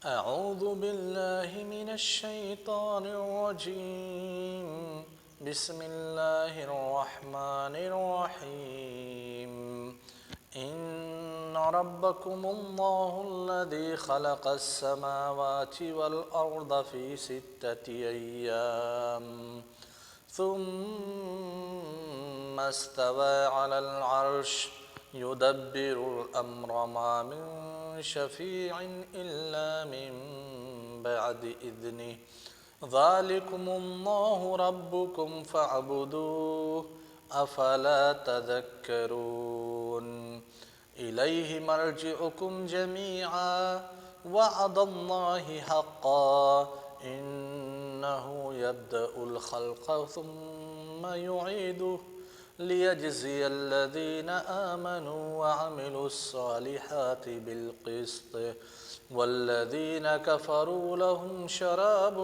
أعوذ بالله من الشيطان الرجيم بسم الله الرحمن الرحيم إن ربكم الله الذي خلق السماوات والأرض في 6 أيام ثم استوى على العرش يدبر الأمر ما من شفيع إلا من بعد إذنه ذلكم الله ربكم فاعبدوه أفلا تذكرون إليه مرجعكم جميعا وعد الله حقا إنه يبدأ الخلق ثم يعيده ليجزي الذين آمنوا وعملوا الصالحات بالقسط والذين كفروا لهم شراب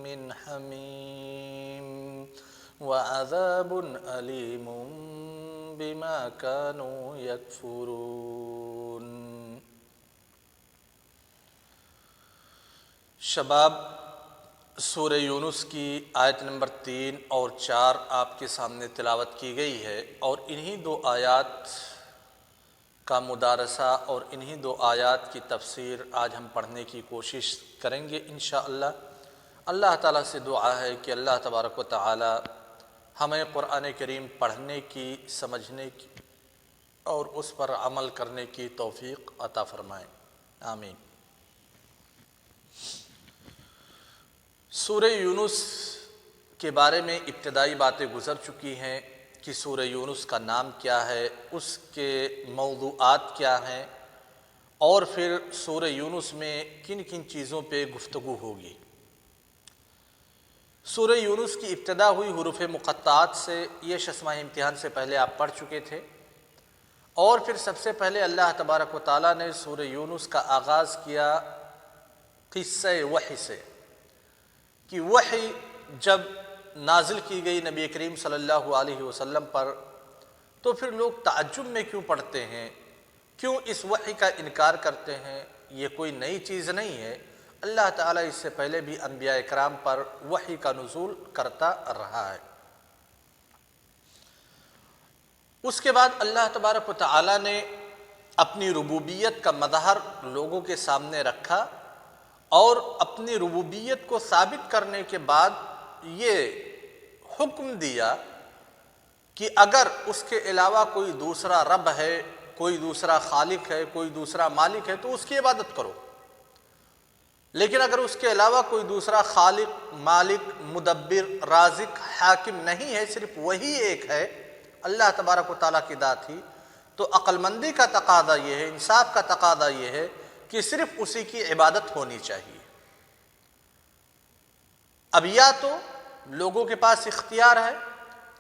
من حميم وعذاب أليم بما كانوا يكفرون۔ شباب سورہ یونس کی آیت نمبر 3 اور 4 آپ کے سامنے تلاوت کی گئی ہے، اور انہی 2 آیات کا مدارسہ اور انہی 2 آیات کی تفسیر آج ہم پڑھنے کی کوشش کریں گے انشاءاللہ۔ اللہ تعالیٰ سے دعا ہے کہ اللہ تبارک و تعالی ہمیں قرآن کریم پڑھنے کی، سمجھنے کی اور اس پر عمل کرنے کی توفیق عطا فرمائیں، آمین۔ سورہ یونس کے بارے میں ابتدائی باتیں گزر چکی ہیں کہ سورہ یونس کا نام کیا ہے، اس کے موضوعات کیا ہیں، اور پھر سورہ یونس میں کن کن چیزوں پہ گفتگو ہوگی۔ سورہ یونس کی ابتدا ہوئی حروف مقطعات سے، یہ شسمہ امتحان سے پہلے آپ پڑھ چکے تھے، اور پھر سب سے پہلے اللہ تبارک و تعالیٰ نے سورہ یونس کا آغاز کیا قصہ وحی سے، کہ وحی جب نازل کی گئی نبی کریم صلی اللہ علیہ وسلم پر تو پھر لوگ تعجب میں کیوں پڑھتے ہیں، کیوں اس وحی کا انکار کرتے ہیں؟ یہ کوئی نئی چیز نہیں ہے، اللہ تعالیٰ اس سے پہلے بھی انبیاء کرام پر وحی کا نزول کرتا رہا ہے۔ اس کے بعد اللہ تبارک و تعالیٰ نے اپنی ربوبیت کا مظہر لوگوں کے سامنے رکھا، اور اپنی ربوبیت کو ثابت کرنے کے بعد یہ حکم دیا کہ اگر اس کے علاوہ کوئی دوسرا رب ہے، کوئی دوسرا خالق ہے، کوئی دوسرا مالک ہے تو اس کی عبادت کرو، لیکن اگر اس کے علاوہ کوئی دوسرا خالق، مالک، مدبر، رازق، حاکم نہیں ہے، صرف وہی ایک ہے، اللہ تبارک و تعالیٰ کی ذات ہی، تو عقل مندی کا تقاضا یہ ہے، انصاف کا تقاضا یہ ہے کہ صرف اسی کی عبادت ہونی چاہیے۔ اب یا تو لوگوں کے پاس اختیار ہے،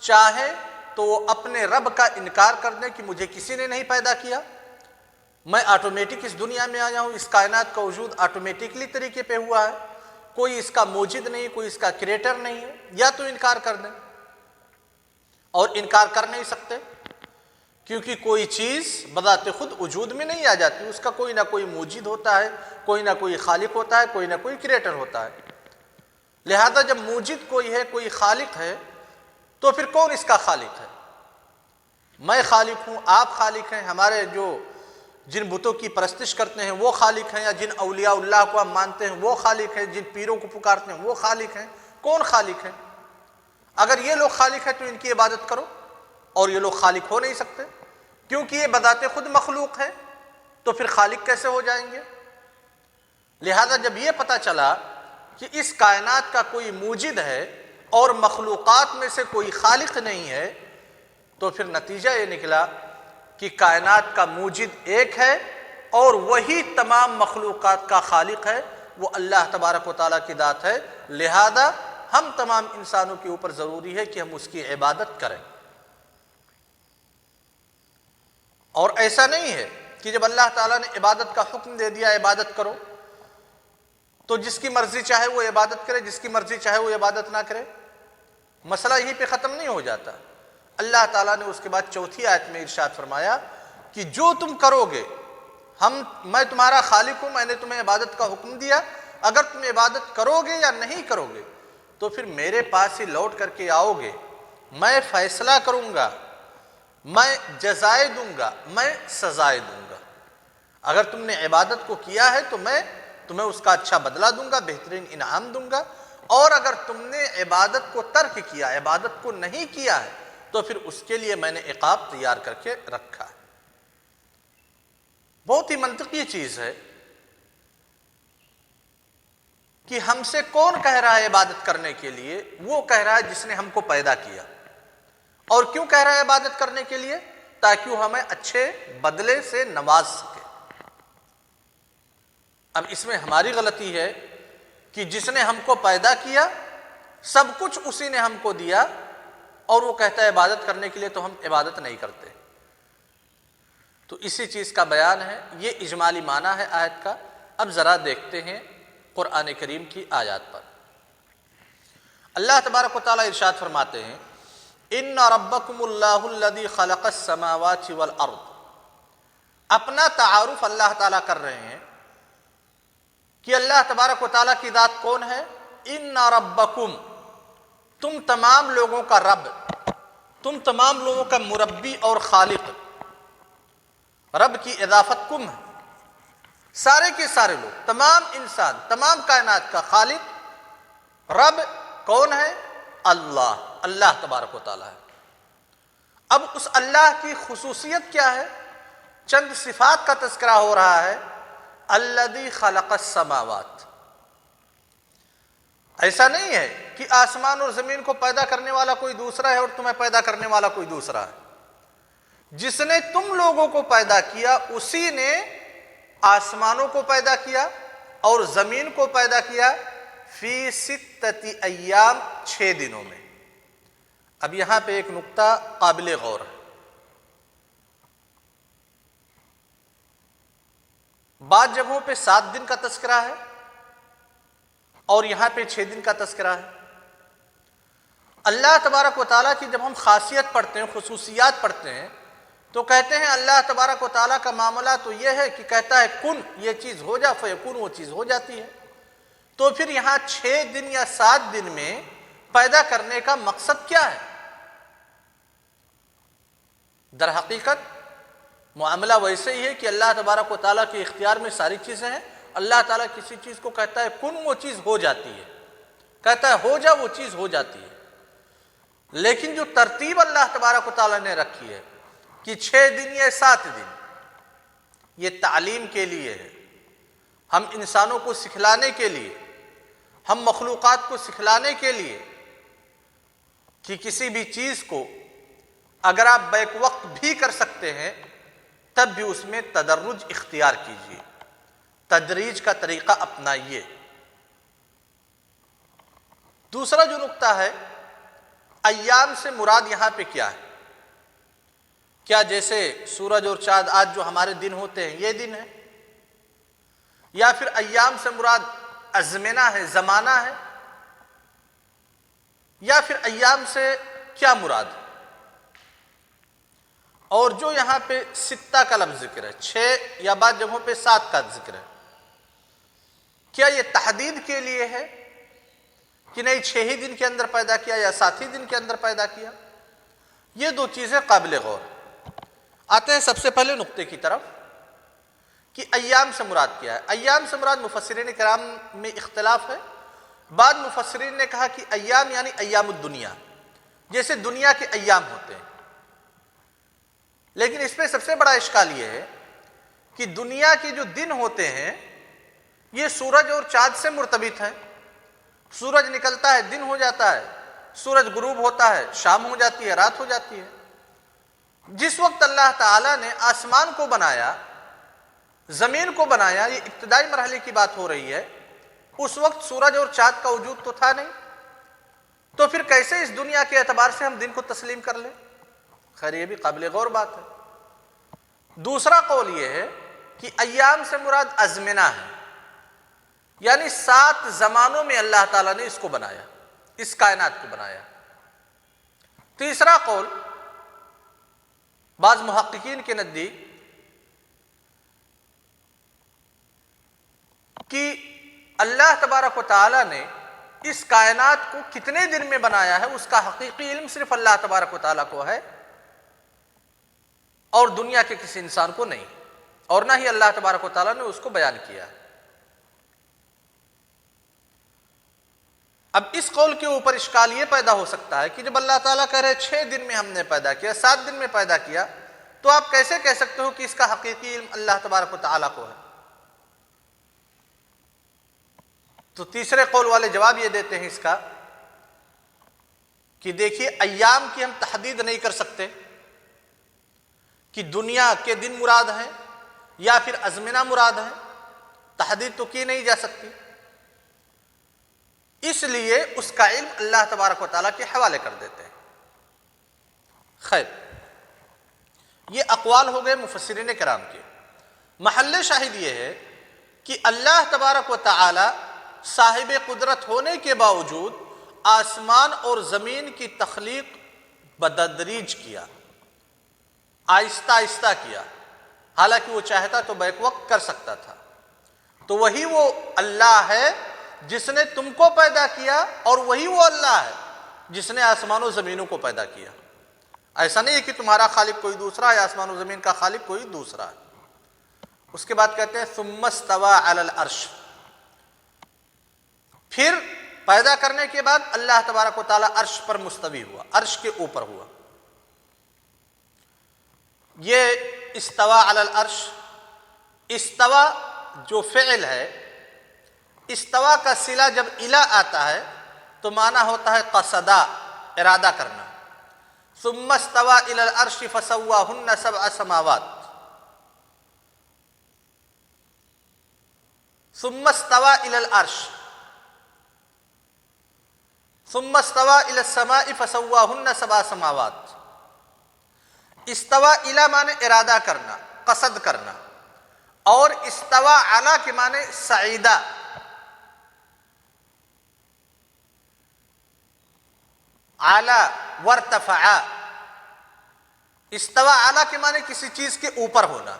چاہے تو وہ اپنے رب کا انکار کر دیں کہ مجھے کسی نے نہیں پیدا کیا، میں آٹومیٹک اس دنیا میں آیا ہوں، اس کائنات کا وجود آٹومیٹکلی طریقے پہ ہوا ہے، کوئی اس کا موجد نہیں، کوئی اس کا کریٹر نہیں ہے، یا تو انکار کر دیں، اور انکار کر نہیں سکتے کیونکہ کوئی چیز بذات خود وجود میں نہیں آ جاتی، اس کا کوئی نہ کوئی موجد ہوتا ہے، کوئی نہ کوئی خالق ہوتا ہے، کوئی نہ کوئی کریٹر ہوتا ہے۔ لہذا جب موجد کوئی ہے، کوئی خالق ہے، تو پھر کون اس کا خالق ہے؟ میں خالق ہوں، آپ خالق ہیں، ہمارے جو جن بتوں کی پرستش کرتے ہیں وہ خالق ہیں، یا جن اولیاء اللہ کو ہم مانتے ہیں وہ خالق ہیں، جن پیروں کو پکارتے ہیں وہ خالق ہیں، کون خالق ہے؟ اگر یہ لوگ خالق ہیں تو ان کی عبادت کرو، اور یہ لوگ خالق ہو نہیں سکتے کیونکہ یہ بذات خود مخلوق ہے، تو پھر خالق کیسے ہو جائیں گے؟ لہذا جب یہ پتہ چلا کہ اس کائنات کا کوئی موجد ہے اور مخلوقات میں سے کوئی خالق نہیں ہے، تو پھر نتیجہ یہ نکلا کہ کائنات کا موجد ایک ہے اور وہی تمام مخلوقات کا خالق ہے، وہ اللہ تبارک و تعالیٰ کی ذات ہے۔ لہذا ہم تمام انسانوں کے اوپر ضروری ہے کہ ہم اس کی عبادت کریں۔ اور ایسا نہیں ہے کہ جب اللہ تعالیٰ نے عبادت کا حکم دے دیا عبادت کرو تو جس کی مرضی چاہے وہ عبادت کرے، جس کی مرضی چاہے وہ عبادت نہ کرے، مسئلہ یہیں پہ ختم نہیں ہو جاتا۔ اللہ تعالیٰ نے اس کے بعد چوتھی آیت میں ارشاد فرمایا کہ جو تم کرو گے میں تمہارا خالق ہوں، میں نے تمہیں عبادت کا حکم دیا، اگر تم عبادت کرو گے یا نہیں کرو گے تو پھر میرے پاس ہی لوٹ کر کے آؤ گے، میں فیصلہ کروں گا، میں جزائے دوں گا، میں سزائے دوں گا۔ اگر تم نے عبادت کو کیا ہے تو میں تمہیں اس کا اچھا بدلہ دوں گا، بہترین انعام دوں گا، اور اگر تم نے عبادت کو ترک کیا، عبادت کو نہیں کیا ہے تو پھر اس کے لیے میں نے عقاب تیار کر کے رکھا ہے۔ بہت ہی منطقی چیز ہے کہ ہم سے کون کہہ رہا ہے عبادت کرنے کے لیے؟ وہ کہہ رہا ہے جس نے ہم کو پیدا کیا۔ اور کیوں کہہ رہا ہے عبادت کرنے کے لیے؟ تاکہ وہ ہمیں اچھے بدلے سے نواز سکے۔ اب اس میں ہماری غلطی ہے کہ جس نے ہم کو پیدا کیا، سب کچھ اسی نے ہم کو دیا، اور وہ کہتا ہے عبادت کرنے کے لیے، تو ہم عبادت نہیں کرتے۔ تو اسی چیز کا بیان ہے، یہ اجمالی معنی ہے آیت کا۔ اب ذرا دیکھتے ہیں قرآن کریم کی آیات پر۔ اللہ تبارک و تعالیٰ ارشاد فرماتے ہیں ان ربکم اللہ الذی خلق السماوات والارض۔ اپنا تعارف اللہ تعالیٰ کر رہے ہیں کہ اللہ تبارک و تعالیٰ کی ذات کون ہے؟ ان ربکم، تم تمام لوگوں کا رب، تم تمام لوگوں کا مربی اور خالق۔ رب کی اضافت کم ہے، سارے کے سارے لوگ، تمام انسان، تمام کائنات کا خالق رب کون ہے؟ اللہ، اللہ تبارک و تعالیٰ ہے۔ اب اس اللہ کی خصوصیت کیا ہے؟ چند صفات کا تذکرہ ہو رہا ہے۔ الذی خلق السماوات، ایسا نہیں ہے کہ آسمان اور زمین کو پیدا کرنے والا کوئی دوسرا ہے اور تمہیں پیدا کرنے والا کوئی دوسرا ہے۔ جس نے تم لوگوں کو پیدا کیا اسی نے آسمانوں کو پیدا کیا اور زمین کو پیدا کیا فی ستۃ ایام، 6 دنوں میں۔ اب یہاں پہ ایک نقطہ قابل غور ہے۔ بعض جگہوں پہ 7 دن کا تذکرہ ہے اور یہاں پہ 6 دن کا تذکرہ ہے۔ اللہ تبارک و تعالیٰ کی جب ہم خاصیت پڑھتے ہیں، خصوصیات پڑھتے ہیں، تو کہتے ہیں اللہ تبارک و تعالیٰ کا معاملہ تو یہ ہے کہ کہتا ہے کن، یہ چیز ہو جا، فیکون، وہ چیز ہو جاتی ہے۔ تو پھر یہاں 6 دن یا 7 دن میں پیدا کرنے کا مقصد کیا ہے؟ در حقیقت معاملہ ویسے ہی ہے کہ اللہ تبارک و تعالیٰ کے اختیار میں ساری چیزیں ہیں۔ اللہ تعالیٰ کسی چیز کو کہتا ہے کن، وہ چیز ہو جاتی ہے، کہتا ہے ہو جا، وہ چیز ہو جاتی ہے۔ لیکن جو ترتیب اللہ تبارک و تعالیٰ نے رکھی ہے کہ 6 دن یا 7 دن، یہ تعلیم کے لیے ہے، ہم انسانوں کو سکھلانے کے لیے، ہم مخلوقات کو سکھلانے کے لیے کہ کسی بھی چیز کو اگر آپ بیک وقت بھی کر سکتے ہیں تب بھی اس میں تدرج اختیار کیجیے، تدریج کا طریقہ اپنائیے۔ دوسرا جو نقطہ ہے، ایام سے مراد یہاں پہ کیا ہے؟ کیا جیسے سورج اور چاند آج جو ہمارے دن ہوتے ہیں یہ دن ہے؟ یا پھر ایام سے مراد ازمنہ ہے، زمانہ ہے؟ یا پھر ایام سے کیا مراد ہے؟ اور جو یہاں پہ 6 کا لفظ ذکر ہے، 6 یا بعض جگہوں پہ 7 کا ذکر ہے، کیا یہ تحدید کے لیے ہے کہ نہیں 6 ہی دن کے اندر پیدا کیا یا 7 ہی دن کے اندر پیدا کیا؟ یہ 2 چیزیں قابل غور ہیں۔ آتے ہیں سب سے پہلے نقطے کی طرف کہ ایام سے مراد کیا ہے۔ ایام سے مراد مفسرین کرام میں اختلاف ہے۔ بعض مفسرین نے کہا کہ ایام یعنی ایام الدنیا، جیسے دنیا کے ایام ہوتے ہیں۔ لیکن اس پہ سب سے بڑا اشکال یہ ہے کہ دنیا کے جو دن ہوتے ہیں یہ سورج اور چاند سے مرتبط ہیں۔ سورج نکلتا ہے دن ہو جاتا ہے، سورج غروب ہوتا ہے شام ہو جاتی ہے، رات ہو جاتی ہے۔ جس وقت اللہ تعالیٰ نے آسمان کو بنایا، زمین کو بنایا، یہ ابتدائی مرحلے کی بات ہو رہی ہے، اس وقت سورج اور چاند کا وجود تو تھا نہیں، تو پھر کیسے اس دنیا کے اعتبار سے ہم دن کو تسلیم کر لیں؟ خیر یہ بھی قابل غور بات ہے۔ دوسرا قول یہ ہے کہ ایام سے مراد ازمنہ ہے، یعنی 7 زمانوں میں اللہ تعالیٰ نے اس کو بنایا، اس کائنات کو بنایا۔ تیسرا قول بعض محققین کے نزدیک کہ اللہ تبارک و تعالیٰ نے اس کائنات کو کتنے دن میں بنایا ہے، اس کا حقیقی علم صرف اللہ تبارک و تعالیٰ کو ہے اور دنیا کے کسی انسان کو نہیں، اور نہ ہی اللہ تبارک و تعالیٰ نے اس کو بیان کیا۔ اب اس قول کے اوپر اشکال یہ پیدا ہو سکتا ہے کہ جب اللہ تعالیٰ کہہ رہے 6 دن میں ہم نے پیدا کیا، 7 دن میں پیدا کیا، تو آپ کیسے کہہ سکتے ہو کہ اس کا حقیقی علم اللہ تبارک و تعالیٰ کو ہے؟ تو تیسرے قول والے جواب یہ دیتے ہیں اس کا کہ دیکھیے، ایام کی ہم تحدید نہیں کر سکتے کہ دنیا کے دن مراد ہیں یا پھر ازمنہ مراد ہیں، تحدید تو کی نہیں جا سکتی، اس لیے اس کا علم اللہ تبارک و تعالیٰ کے حوالے کر دیتے ہیں۔ خیر، یہ اقوال ہو گئے مفسرین کرام کے۔ محل شاہد یہ ہے کہ اللہ تبارک و تعالیٰ صاحب قدرت ہونے کے باوجود آسمان اور زمین کی تخلیق بتدریج کیا، آہستہ آہستہ کیا، حالانکہ وہ چاہتا تو بیک وقت کر سکتا تھا۔ تو وہی وہ اللہ ہے جس نے تم کو پیدا کیا، اور وہی وہ اللہ ہے جس نے آسمان و زمینوں کو پیدا کیا۔ ایسا نہیں ہے کہ تمہارا خالق کوئی دوسرا ہے، آسمان و زمین کا خالق کوئی دوسرا ہے۔ اس کے بعد کہتے ہیں ثم استوى علی العرش، پھر پیدا کرنے کے بعد اللہ تبارک و تعالیٰ عرش پر مستوی ہوا، عرش کے اوپر ہوا۔ یہ استوى علی العرش، استوى جو فعل ہے، استوا کا صلہ جب الی آتا ہے تو معنی ہوتا ہے قصدا، ارادہ کرنا۔ ثم استوى الی العرش فسواہن 7 سماوات، ثم استوى الی العرش، ثم استوى الی السماء فسواہن 7 سماوات۔ استوا الی معنی ارادہ کرنا، قصد کرنا، اور استوا علی کے معنی سعیدہ، اعلی وارتفع۔ استوا اعلی کے معنی کسی چیز کے اوپر ہونا،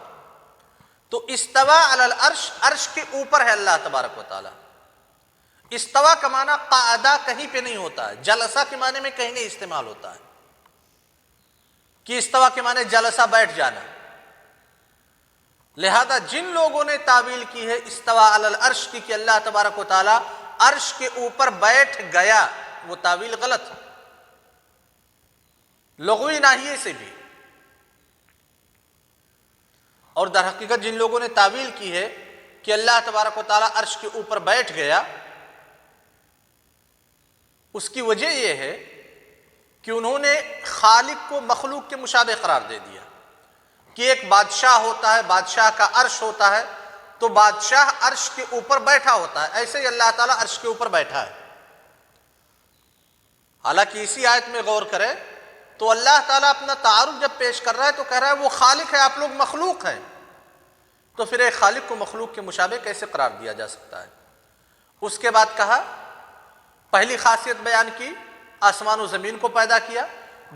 تو استوا علی العرش، عرش کے اوپر ہے اللہ تبارک و تعالی۔ استوا کا معنی قعدہ کہیں پہ نہیں ہوتا ہے، جلسہ کے معنی میں کہیں نہیں استعمال ہوتا ہے کہ استوا کے معنی جلسہ، بیٹھ جانا۔ لہذا جن لوگوں نے تعویل کی ہے استوا علی العرش کی کہ اللہ تبارک و تعالی عرش کے اوپر بیٹھ گیا، وہ تعویل غلط ہے، لغوی ناحیے سے بھی۔ اور در حقیقت جن لوگوں نے تعویل کی ہے کہ اللہ تبارک و تعالی عرش کے اوپر بیٹھ گیا، اس کی وجہ یہ ہے کہ انہوں نے خالق کو مخلوق کے مشابہ قرار دے دیا کہ ایک بادشاہ ہوتا ہے، بادشاہ کا عرش ہوتا ہے، تو بادشاہ عرش کے اوپر بیٹھا ہوتا ہے، ایسے ہی اللہ تعالیٰ عرش کے اوپر بیٹھا ہے۔ حالانکہ اسی آیت میں غور کرے تو اللہ تعالیٰ اپنا تعارف جب پیش کر رہا ہے تو کہہ رہا ہے وہ خالق ہے، آپ لوگ مخلوق ہیں، تو پھر ایک خالق کو مخلوق کے مشابہ کیسے قرار دیا جا سکتا ہے؟ اس کے بعد کہا، پہلی خاصیت بیان کی، آسمان و زمین کو پیدا کیا۔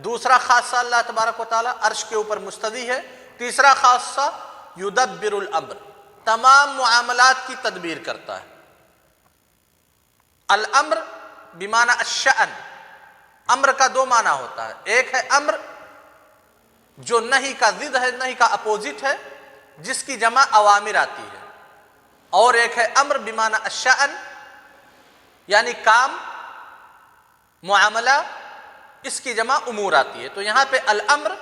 دوسرا خاصہ اللہ تبارک و تعالیٰ عرش کے اوپر مستوی ہے۔ تیسرا خاصہ یدبر الامر، تمام معاملات کی تدبیر کرتا ہے۔ الامر بمعنی الشأن، امر کا 2 معنی ہوتا ہے، ایک ہے امر جو نہی کا ضد ہے، نہی کا اپوزٹ ہے، جس کی جمع اوامر آتی ہے، اور ایک ہے امر بمعنی الشأن، یعنی کام، معاملہ، اس کی جمع امور آتی ہے۔ تو یہاں پہ الامر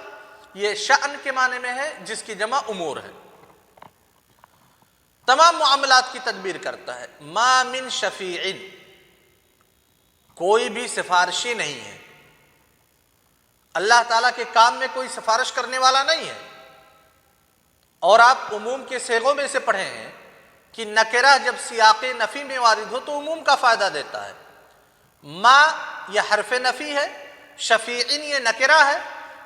یہ شأن کے معنی میں ہے، جس کی جمع امور ہے، تمام معاملات کی تدبیر کرتا ہے۔ ما من شفیع، کوئی بھی سفارشی نہیں ہے، اللہ تعالیٰ کے کام میں کوئی سفارش کرنے والا نہیں ہے۔ اور آپ عموم کے صیغوں میں سے پڑھے ہیں کہ نکرہ جب سیاق نفی میں وارد ہو تو عموم کا فائدہ دیتا ہے۔ ما یہ حرف نفی ہے، شفیعین یہ نکرہ ہے،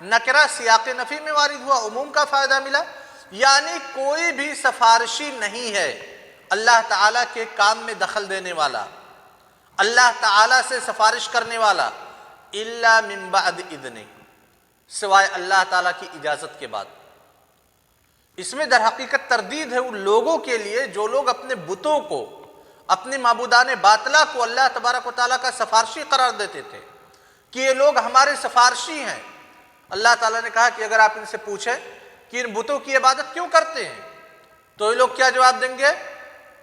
نکرہ سیاق نفی میں وارد ہوا، عموم کا فائدہ ملا، یعنی کوئی بھی سفارشی نہیں ہے اللہ تعالیٰ کے کام میں دخل دینے والا، اللہ تعالیٰ سے سفارش کرنے والا، الا من بعد اذن، سوائے اللہ تعالیٰ کی اجازت کے بعد۔ اس میں در حقیقت تردید ہے ان لوگوں کے لیے جو لوگ اپنے بتوں کو اپنے معبودان باطلہ کو اللہ تبارک و تعالیٰ کا سفارشی قرار دیتے تھے کہ یہ لوگ ہمارے سفارشی ہیں۔ اللہ تعالیٰ نے کہا کہ اگر آپ ان سے پوچھیں کہ ان بتوں کی عبادت کیوں کرتے ہیں تو یہ لوگ کیا جواب دیں گے؟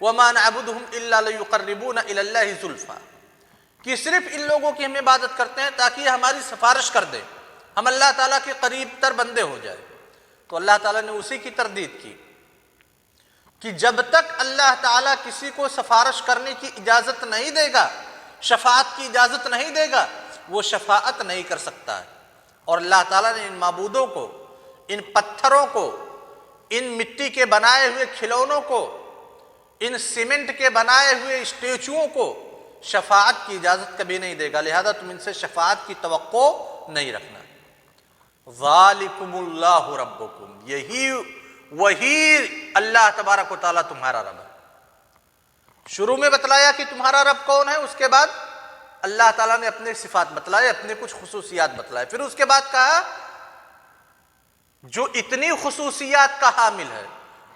وَمَا نَعْبُدُهُمْ إِلَّا لِيُقَرِّبُونَ إِلَى اللَّهِ زُلْفَىٰ، کہ صرف ان لوگوں کی ہم عبادت کرتے ہیں تاکہ یہ ہماری سفارش کر دیں، ہم اللہ تعالیٰ کے قریب تر بندے ہو جائیں۔ تو اللہ تعالیٰ نے اسی کی تردید کی کہ جب تک اللہ تعالیٰ کسی کو سفارش کرنے کی اجازت نہیں دے گا، شفاعت کی اجازت نہیں دے گا، وہ شفاعت نہیں کر سکتا ہے۔ اور اللہ تعالیٰ نے ان معبودوں کو، ان پتھروں کو، ان مٹی کے بنائے ہوئے کھلونوں کو، ان سیمنٹ کے بنائے ہوئے اسٹیچوؤں کو شفاعت کی اجازت کبھی نہیں دے گا، لہذا تم ان سے شفاعت کی توقع نہیں رکھنا۔ ذالکم اللہ ربکم، وہی اللہ تبارک و تعالیٰ تمہارا رب ہے۔ شروع میں بتلایا کہ تمہارا رب کون ہے، اس کے بعد اللہ تعالیٰ نے اپنے صفات بتلائے، اپنے کچھ خصوصیات بتلائے، پھر اس کے بعد کہا جو اتنی خصوصیات کا حامل ہے،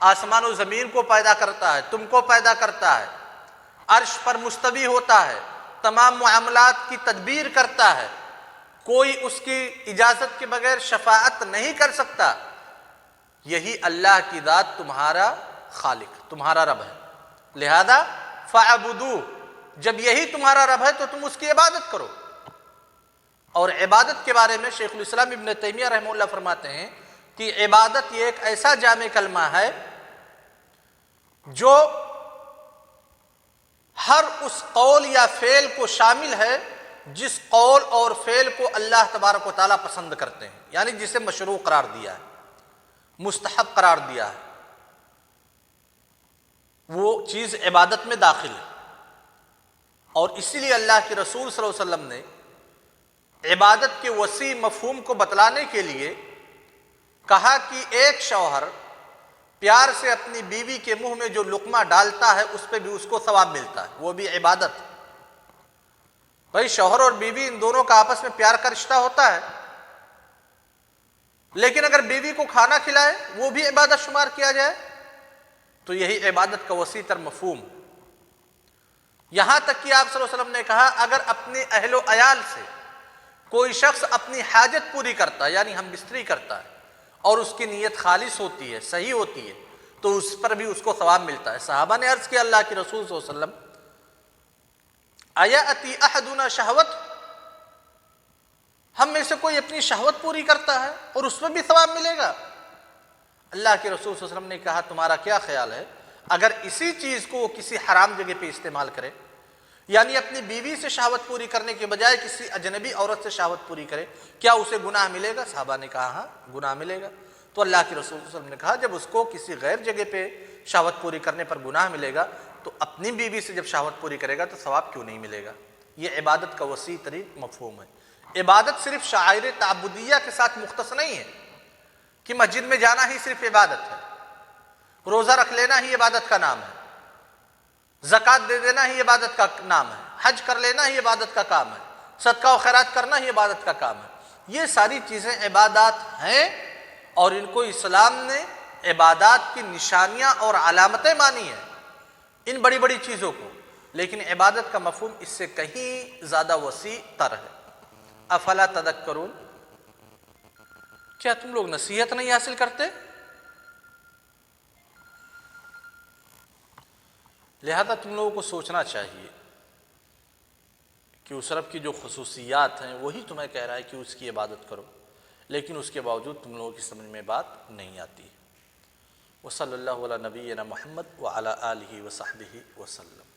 آسمان و زمین کو پیدا کرتا ہے، تم کو پیدا کرتا ہے، عرش پر مستوی ہوتا ہے، تمام معاملات کی تدبیر کرتا ہے، کوئی اس کی اجازت کے بغیر شفاعت نہیں کر سکتا، یہی اللہ کی ذات تمہارا خالق، تمہارا رب ہے، لہذا فَاعْبُدُوهُ، جب یہی تمہارا رب ہے تو تم اس کی عبادت کرو۔ اور عبادت کے بارے میں شیخ الاسلام ابن تیمیہ رحمہ اللہ فرماتے ہیں کہ عبادت یہ ایک ایسا جامع کلمہ ہے جو ہر اس قول یا فعل کو شامل ہے جس قول اور فعل کو اللہ تبارک و تعالیٰ پسند کرتے ہیں، یعنی جسے مشروع قرار دیا ہے، مستحب قرار دیا ہے، وہ چیز عبادت میں داخل ہے۔ اور اسی لیے اللہ کے رسول صلی اللہ علیہ وسلم نے عبادت کے وسیع مفہوم کو بتلانے کے لیے کہا کہ ایک شوہر پیار سے اپنی بیوی کے منہ میں جو لقمہ ڈالتا ہے اس پہ بھی اس کو ثواب ملتا ہے، وہ بھی عبادت ہے۔ بھائی شوہر اور بیوی ان دونوں کا آپس میں پیار کا رشتہ ہوتا ہے، لیکن اگر بیوی کو کھانا کھلائے وہ بھی عبادت شمار کیا جائے تو یہی عبادت کا وسیع تر مفہوم۔ یہاں تک کہ آپ صلی اللہ علیہ وسلم نے کہا اگر اپنے اہل و عیال سے کوئی شخص اپنی حاجت پوری کرتا ہے، یعنی ہم بستری کرتا ہے، اور اس کی نیت خالص ہوتی ہے، صحیح ہوتی ہے، تو اس پر بھی اس کو ثواب ملتا ہے۔ صحابہ نے عرض کیا اللہ کے رسول صلی اللہ علیہ وسلم ایاتی احدنا شہوت، ہم میں سے کوئی اپنی شہوت پوری کرتا ہے اور اس میں بھی ثواب ملے گا؟ اللہ کے رسول صلی اللہ علیہ وسلم نے کہا تمہارا کیا خیال ہے اگر اسی چیز کو وہ کسی حرام جگہ پہ استعمال کرے، یعنی اپنی بیوی سے شہوت پوری کرنے کے بجائے کسی اجنبی عورت سے شہوت پوری کرے، کیا اسے گناہ ملے گا؟ صحابہ نے کہا ہاں گناہ ملے گا۔ تو اللہ کے رسول صلی اللہ علیہ وسلم نے کہا جب اس کو کسی غیر جگہ پہ شہوت پوری کرنے پر گناہ ملے گا تو اپنی بیوی سے جب شہوت پوری کرے گا تو ثواب کیوں نہیں ملے گا؟ یہ عبادت کا وسیع ترین مفہوم ہے۔ عبادت صرف شعائر تعبدیہ کے ساتھ مختص نہیں ہے کہ مسجد میں جانا ہی صرف عبادت ہے، روزہ رکھ لینا ہی عبادت کا نام ہے، زکوٰۃ دے دینا ہی عبادت کا نام ہے، حج کر لینا ہی عبادت کا کام ہے، صدقہ و خیرات کرنا ہی عبادت کا کام ہے۔ یہ ساری چیزیں عبادات ہیں اور ان کو اسلام نے عبادات کی نشانیاں اور علامتیں مانی ہیں، ان بڑی بڑی چیزوں کو، لیکن عبادت کا مفہوم اس سے کہیں زیادہ وسیع تر ہے۔ افلا تذکرون، کیا تم لوگ نصیحت نہیں حاصل کرتے؟ لہذا تم لوگوں کو سوچنا چاہیے کہ اس رب کی جو خصوصیات ہیں وہی تمہیں کہہ رہا ہے کہ اس کی عبادت کرو، لیکن اس کے باوجود تم لوگوں کی سمجھ میں بات نہیں آتی۔ وصلی اللہ علی نبینا محمد وعلی آلہ وصحبہ وسلم۔